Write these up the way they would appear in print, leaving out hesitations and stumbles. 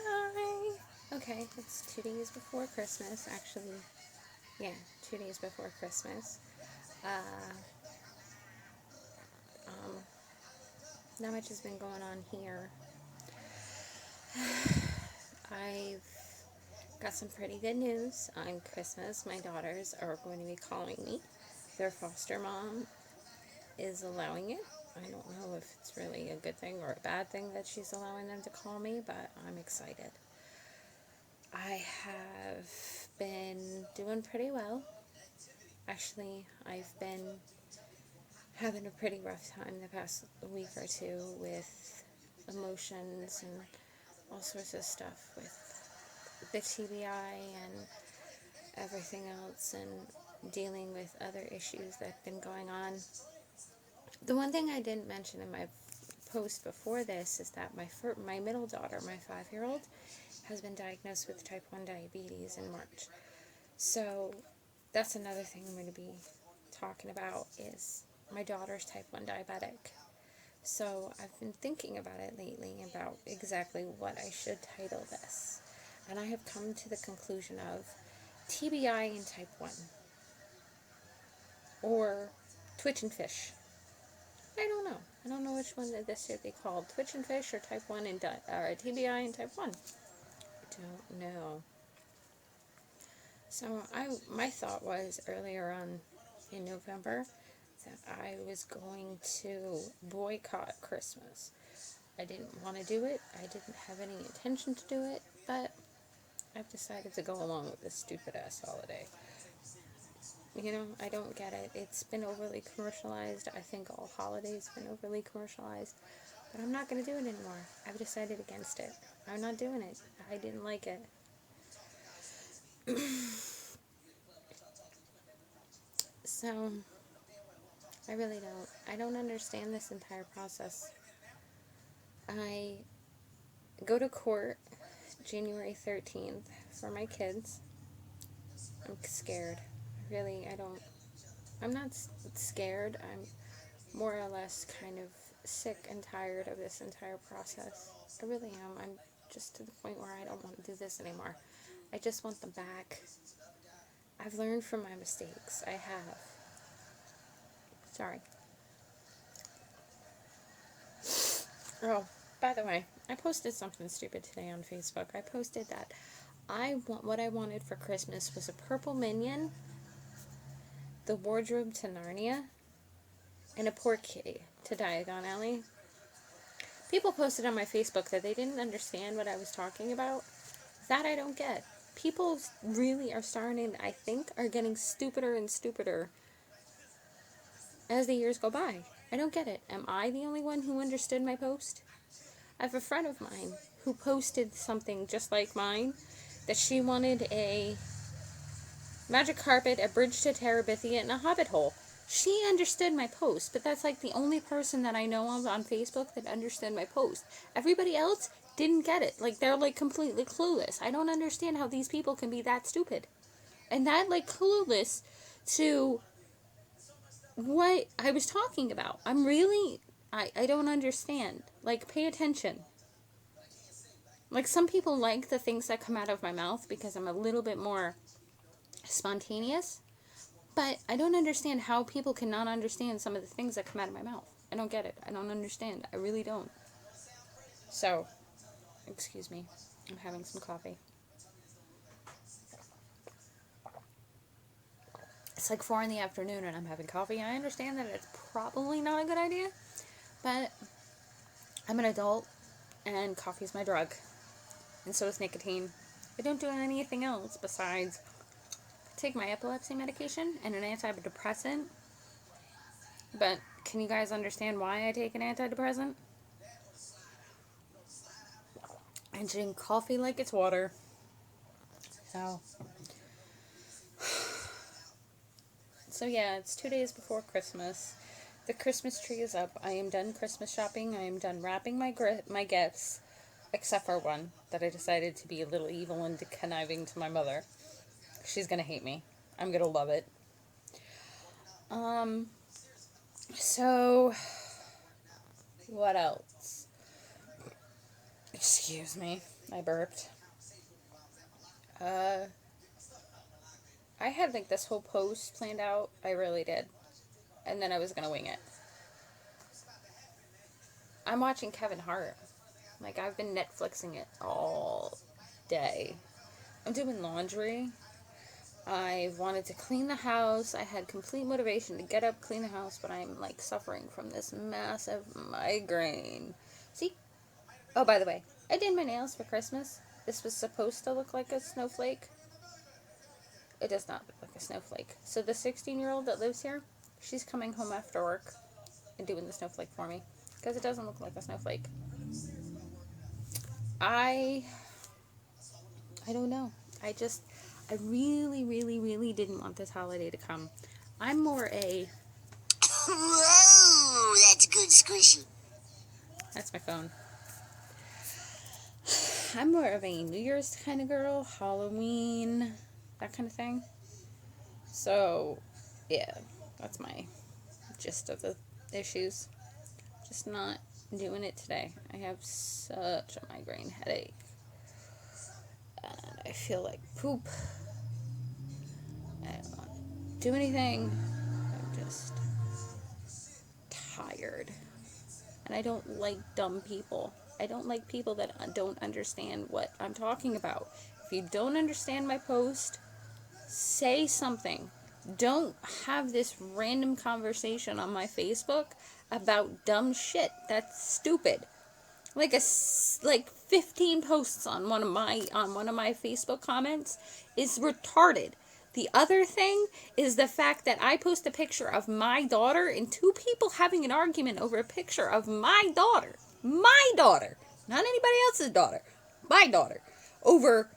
Hi! Okay, it's 2 days before Christmas, actually. Yeah, 2 days before Christmas. Uh, um, Not much has been going on here. I've got some pretty good news. On Christmas, my daughters are going to be calling me. Their foster mom is allowing it. I don't know if it's really a good thing or a bad thing that she's allowing them to call me, but I'm excited. I have been doing pretty well. Actually, I've been having a pretty rough time the past week or two with emotions and all sorts of stuff with the TBI and everything else, and dealing with other issues that have been going on. The one thing I didn't mention in my post before this is that my middle daughter, my 5-year-old, has been diagnosed with type 1 diabetes in March. So that's another thing I'm going to be talking about is my daughter's type 1 diabetic. So I've been thinking about it lately, about exactly what I should title this. And I have come to the conclusion of TBI and Type 1. Or Twitch and Fish. I don't know. I don't know which one that this should be called. Twitch and Fish or Type 1 and TBI and Type 1. I don't know. So my thought was earlier on in November that I was going to boycott Christmas. I didn't want to do it. I didn't have any intention to do it, but I've decided to go along with this stupid ass holiday. You know, I don't get it. It's been overly commercialized. I think all holidays have been overly commercialized, but I'm not going to do it anymore. I've decided against it. I'm not doing it. I didn't like it. So, I really don't. I don't understand this entire process. I go to court January 13th for my kids. I'm scared. Really, I'm not scared. I'm more or less kind of sick and tired of this entire process. I really am. I'm just to the point where I don't want to do this anymore. I just want them back. I've learned from my mistakes. I have. Sorry. Oh, by the way, I posted something stupid today on Facebook. I posted that what I wanted for Christmas was a purple minion, the wardrobe to Narnia, and a poor kitty to Diagon Alley. People posted on my Facebook that they didn't understand what I was talking about. That I don't get. People really are starting, I think, are getting stupider and stupider as the years go by. I don't get it. Am I the only one who understood my post? I have a friend of mine who posted something just like mine, that she wanted a magic carpet, a bridge to Terabithia, and a hobbit hole. She understood my post, but that's like the only person that I know of on Facebook that understood my post. Everybody else didn't get it. Like, they're like completely clueless. I don't understand how these people can be that stupid. And that, like, clueless to what I was talking about. I don't understand. Like, pay attention. Like, some people like the things that come out of my mouth because I'm a little bit more spontaneous. But I don't understand how people cannot understand some of the things that come out of my mouth. I don't get it. I don't understand. I really don't. So, excuse me. I'm having some coffee. It's like 4 in the afternoon and I'm having coffee. I understand that it's probably not a good idea, but I'm an adult and coffee is my drug. And so is nicotine. I don't do anything else besides take my epilepsy medication and an antidepressant. But can you guys understand why I take an antidepressant? I drink coffee like it's water. So yeah, it's 2 days before Christmas. The Christmas tree is up. I am done Christmas shopping. I am done wrapping my gifts, except for one that I decided to be a little evil and conniving to my mother. She's gonna hate me. I'm gonna love it. So what else? Excuse me. I burped. I had like this whole post planned out. I really did. And then I was gonna wing it. I'm watching Kevin Hart. Like, I've been Netflixing it all day. I'm doing laundry. I wanted to clean the house. I had complete motivation to get up, clean the house, but I'm like suffering from this massive migraine. See? Oh, by the way, I did my nails for Christmas. This was supposed to look like a snowflake. It does not look like a snowflake. So the 16-year-old that lives here, she's coming home after work and doing the snowflake for me. Because it doesn't look like a snowflake. I don't know. I really, really, really didn't want this holiday to come. I'm more a... Whoa, that's good squishy. That's my phone. I'm more of a New Year's kind of girl. Halloween, that kind of thing. So, yeah, that's my gist of the issues. Just not doing it today. I have such a migraine headache. And I feel like poop. I don't want to do anything. I'm just tired. And I don't like dumb people. I don't like people that don't understand what I'm talking about. If you don't understand my post, say something. Don't have this random conversation on my Facebook about dumb shit. That's stupid. Like 15 posts on one of my Facebook comments is retarded. The other thing is the fact that I post a picture of my daughter and two people having an argument over a picture of my daughter, not anybody else's daughter, my daughter, over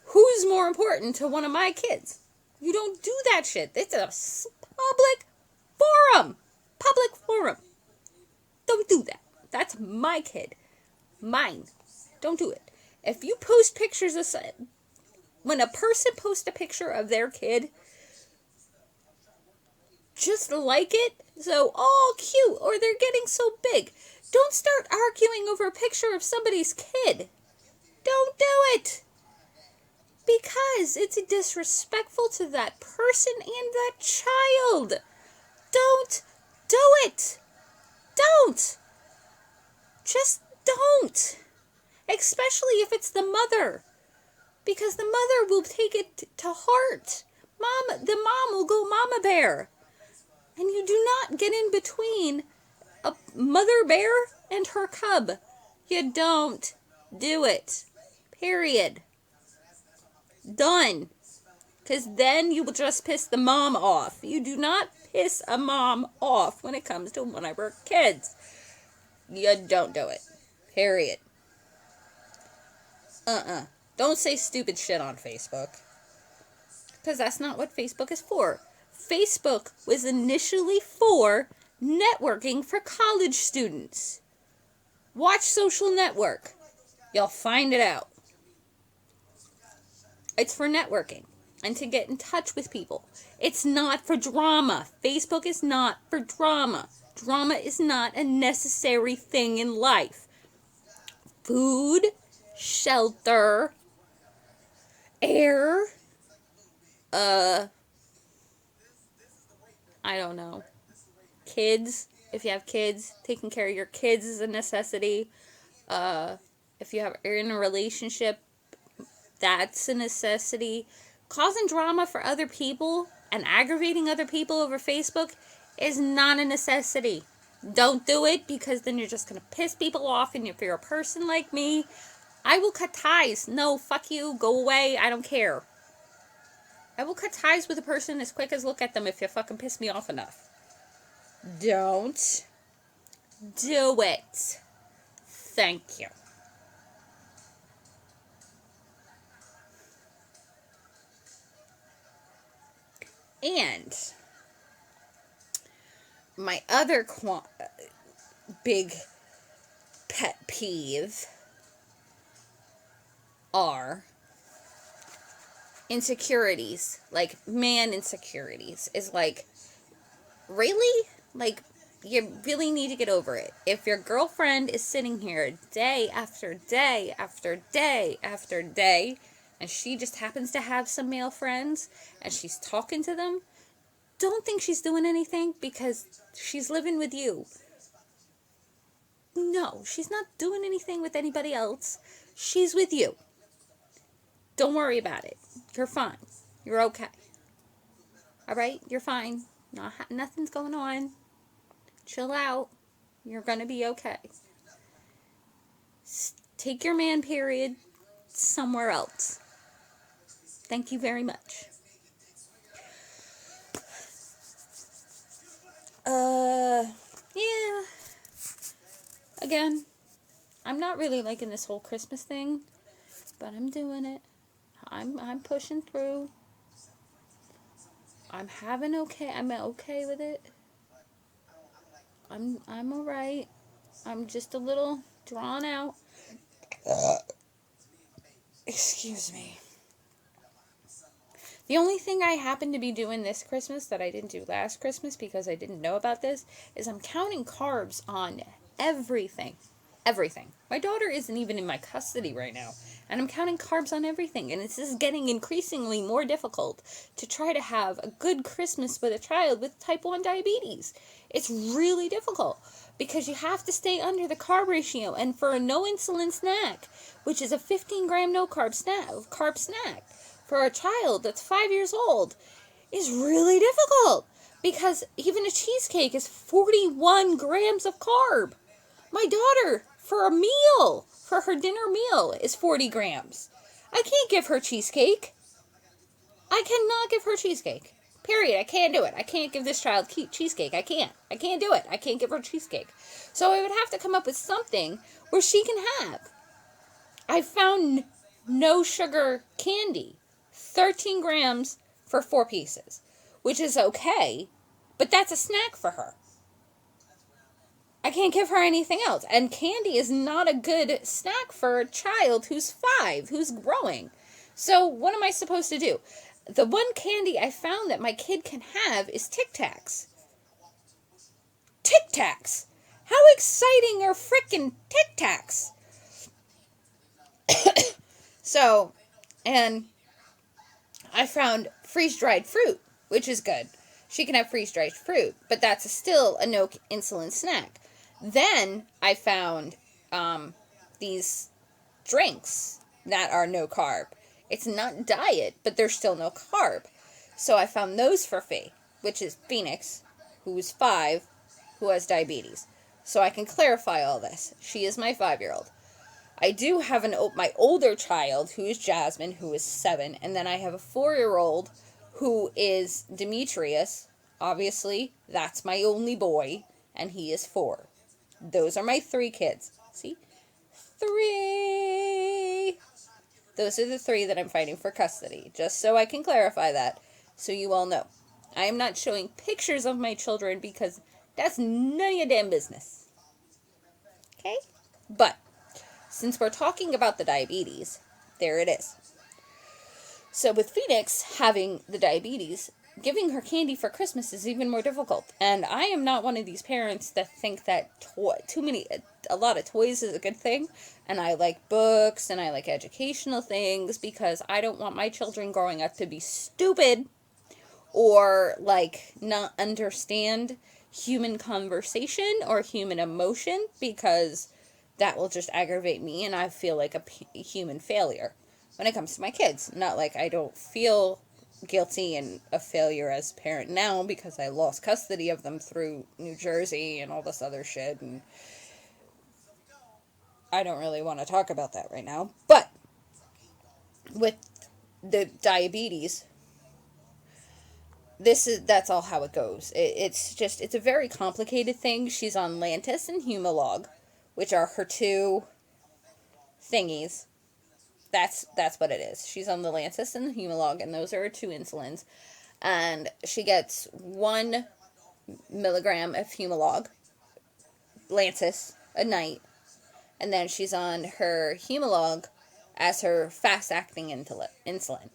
who's more important to one of my kids. You don't do that shit. It's a public forum. Don't do that. That's my kid. Mine. Don't do it. If you post pictures of... When a person posts a picture of their kid, just like it. So, oh, cute. Or they're getting so big. Don't start arguing over a picture of somebody's kid. Don't do it. Because it's disrespectful to that person and that child. Don't do it. Don't. Just don't. Especially if it's the mother. Because the mother will take it to heart. The mom will go mama bear. And you do not get in between a mother bear and her cub. You don't do it. Period. Done. Because then you will just piss the mom off. You do not piss a mom off when it comes to one of her kids. You don't do it. Period. Don't say stupid shit on Facebook. Because that's not what Facebook is for. Facebook was initially for networking for college students. Watch Social Network. You'll find it out. It's for networking and to get in touch with people. It's not for drama. Facebook is not for drama. Drama is not a necessary thing in life. Food, shelter, air, I don't know. Kids, if you have kids, taking care of your kids is a necessity. If you are in a relationship, that's a necessity. Causing drama for other people and aggravating other people over Facebook is not a necessity. Don't do it, because then you're just going to piss people off. And if you're a person like me, I will cut ties. No, fuck you. Go away. I don't care. I will cut ties with a person as quick as look at them if you fucking piss me off enough. Don't do it. Thank you. And my other big pet peeve are insecurities. Like, man insecurities is like, really? Like, you really need to get over it. If your girlfriend is sitting here day after day after day after day, and she just happens to have some male friends, and she's talking to them, don't think she's doing anything because she's living with you. No, she's not doing anything with anybody else. She's with you. Don't worry about it. You're fine. You're okay. Alright? You're fine. Nothing's going on. Chill out. You're gonna be okay. Take your man period somewhere else. Thank you very much. Yeah. Again, I'm not really liking this whole Christmas thing, but I'm doing it. I'm pushing through. I'm okay with it. I'm alright. I'm just a little drawn out. Excuse me. The only thing I happen to be doing this Christmas that I didn't do last Christmas because I didn't know about this is I'm counting carbs on everything. Everything. My daughter isn't even in my custody right now, and I'm counting carbs on everything, and this is getting increasingly more difficult to try to have a good Christmas with a child with type 1 diabetes. It's really difficult because you have to stay under the carb ratio, and for a no insulin snack, which is a 15-gram no carb snack, for a child that's 5 years old, is really difficult because even a cheesecake is 41 grams of carb. My daughter, for a meal, for her dinner meal, is 40 grams. I can't give her cheesecake. I cannot give her cheesecake. Period. I can't do it. I can't give this child cheesecake. I can't do it. I can't give her cheesecake. So I would have to come up with something where she can have. I found no sugar candy. 13 grams for 4 pieces, which is okay, but that's a snack for her. I can't give her anything else. And candy is not a good snack for a child who's 5, who's growing. So what am I supposed to do? The one candy I found that my kid can have is Tic Tacs. Tic Tacs! How exciting are frickin' Tic Tacs? So, and I found freeze-dried fruit, which is good. She can have freeze-dried fruit, but that's still a no insulin snack. Then I found these drinks that are no carb. It's not diet, but they're still no carb. So I found those for Faye, which is Phoenix, who's 5, who has diabetes. So I can clarify all this. She is my 5-year-old. I do have my older child, who is Jasmine, who is 7, and then I have a 4-year-old who is Demetrius. Obviously, that's my only boy, and he is 4. Those are my 3 kids. See? 3! Those are the 3 that I'm fighting for custody, just so I can clarify that, so you all know. I am not showing pictures of my children because that's none of your damn business. Okay? But since we're talking about the diabetes, there it is. So with Phoenix having the diabetes, giving her candy for Christmas is even more difficult. And I am not one of these parents that think that a lot of toys is a good thing. And I like books and I like educational things because I don't want my children growing up to be stupid or not understand human conversation or human emotion, because that will just aggravate me and I feel like a human failure when it comes to my kids. Not like I don't feel guilty and a failure as a parent now because I lost custody of them through New Jersey and all this other shit, and I don't really want to talk about that right now. But with the diabetes, that's all how it goes. It's a very complicated thing. She's on Lantus and Humalog, which are her 2 thingies. That's what it is. She's on the Lantus and the Humalog, and those are her 2 insulins. And she gets 1 milligram of Humalog, Lantus, a night. And then she's on her Humalog as her fast-acting insulin,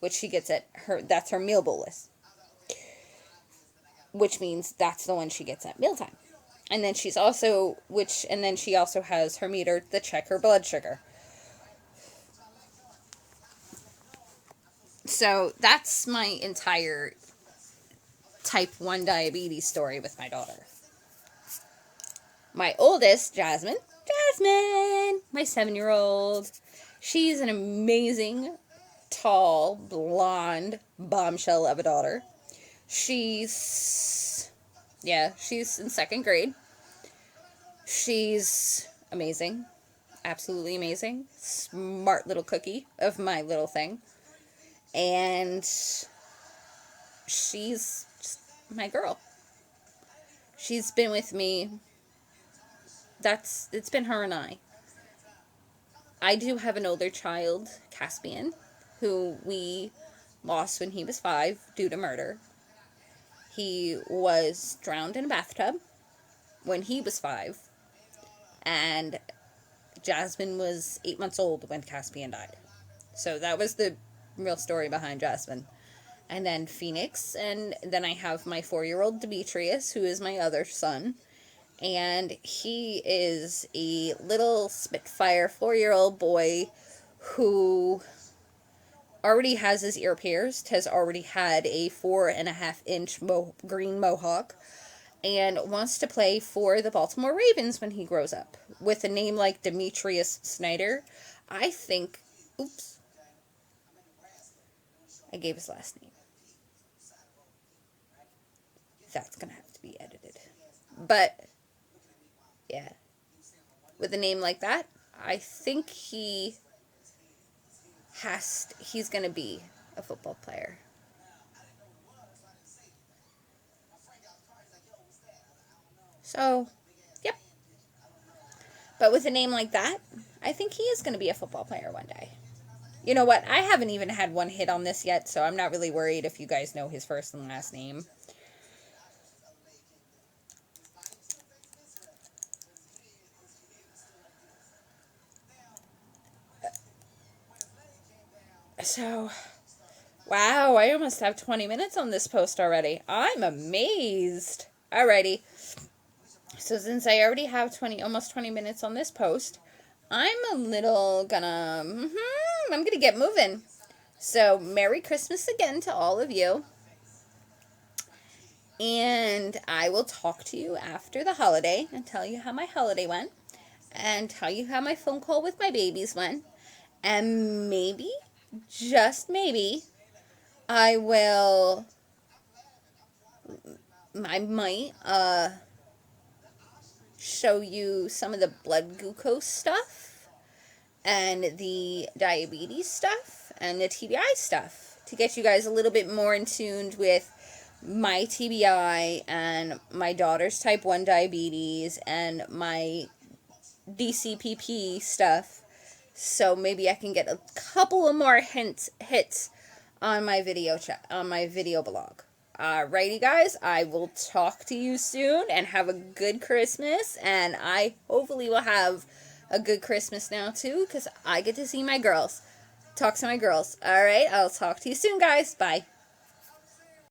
which she gets that's her meal bolus. Which means that's the one she gets at mealtime. And then she also has her meter to check her blood sugar. So that's my entire type 1 diabetes story with my daughter. My oldest, Jasmine, my 7-year-old. She's an amazing, tall, blonde bombshell of a daughter. She's in 2nd grade. She's amazing. Absolutely amazing. Smart little cookie of my little thing. And she's just my girl. She's been with me. It's been her and I. I do have an older child, Caspian, who we lost when he was 5 due to murder. He was drowned in a bathtub when he was 5. And Jasmine was 8 months old when Caspian died. So that was the real story behind Jasmine. And then Phoenix, and then I have my 4-year-old Demetrius, who is my other son. And he is a little Spitfire 4-year-old boy who already has his ear pierced, has already had a 4.5-inch green mohawk, and wants to play for the Baltimore Ravens when he grows up. With a name like Demetrius Snyder, I think, I gave his last name. That's going to have to be edited. But, yeah. With a name like that, I think he's going to be a football player. So, yep. But with a name like that, I think he is going to be a football player one day. You know what? I haven't even had one hit on this yet, so I'm not really worried if you guys know his first and last name. So, wow, I almost have 20 minutes on this post already. I'm amazed. Alrighty. So since I already have almost 20 minutes on this post, I'm gonna get moving. So, Merry Christmas again to all of you. And I will talk to you after the holiday and tell you how my holiday went. And tell you how my phone call with my babies went. And maybe, just maybe, I might show you some of the blood glucose stuff and the diabetes stuff and the TBI stuff to get you guys a little bit more in tune with my TBI and my daughter's type 1 diabetes and my DCPP stuff. So maybe I can get a couple of more hits on my video blog. Alrighty, guys, I will talk to you soon, and have a good Christmas, and I hopefully will have a good Christmas now, too, because I get to see my girls. Talk to my girls. Alright, I'll talk to you soon, guys. Bye.